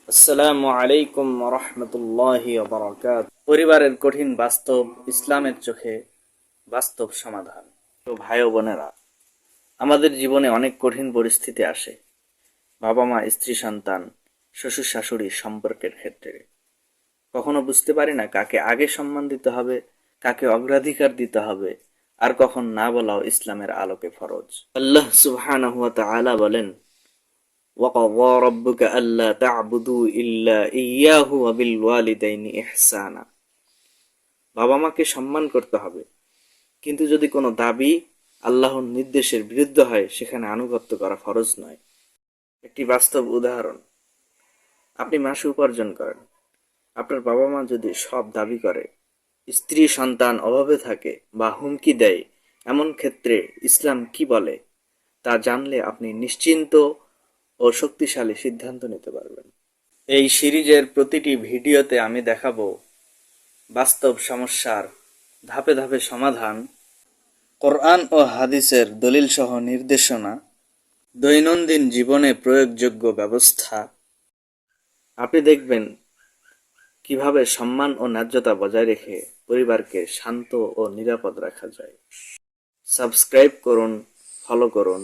আসসালামু আলাইকুম রহমতুল্লাহি বারাকাত। পরিবারের কঠিন বাস্তব, ইসলামের চোখে বাস্তব সমাধান। তো ভাই ও বোনেরা, আমাদের জীবনে অনেক কঠিন পরিস্থিতি আসে। বাবা মা, স্ত্রী সন্তান, শ্বশুর শাশুড়ি সম্পর্কের ক্ষেত্রে কখনো বুঝতে পারি না কাকে আগে সম্মান দিতে হবে, কাকে অগ্রাধিকার দিতে হবে, আর কখন না বলাও ইসলামের আলোকে ফরজ। আল্লাহ সুবহানাহু ওয়া তাআলা বলেন, وقضى ربك ألا تعبدوا إلا إياه وبالوالدين إحسانا। বাবা মাকে সম্মান করতে হবে, কিন্তু যদি কোনো দাবি আল্লাহর নির্দেশের বিরুদ্ধে হয় সেখানে আনুগত্য করা ফরজ নয়। একটি বাস্তব উদাহরণ, আপনি মাসে উপার্জন করেন, আপনার বাবা মা যদি সব দাবি করে, স্ত্রী সন্তান অভাবে থাকে বা হুমকি দেয়, এমন ক্ষেত্রে ইসলাম কি বলে তা জানলে আপনি নিশ্চিন্ত ও শক্তিশালী সিদ্ধান্ত নিতে পারবেন। এই সিরিজের প্রতিটি ভিডিওতে আমি দেখাবো বাস্তব সমস্যার ধাপে ধাপে সমাধান, কোরআন ও হাদিসের দলিল সহ নির্দেশনা, দৈনন্দিন জীবনে প্রয়োগযোগ্য ব্যবস্থা। আপনি দেখবেন কিভাবে সম্মান ও ন্যায্যতা বজায় রেখে পরিবারকে শান্ত ও নিরাপদ রাখা যায়। সাবস্ক্রাইব করুন, ফলো করুন,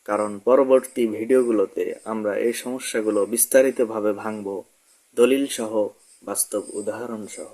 কারণ পরবর্তী ভিডিওগুলোতে আমরা এই সমস্যাগুলো বিস্তারিতভাবে ভাঙব, দলিল সহ, বাস্তব উদাহরণ সহ।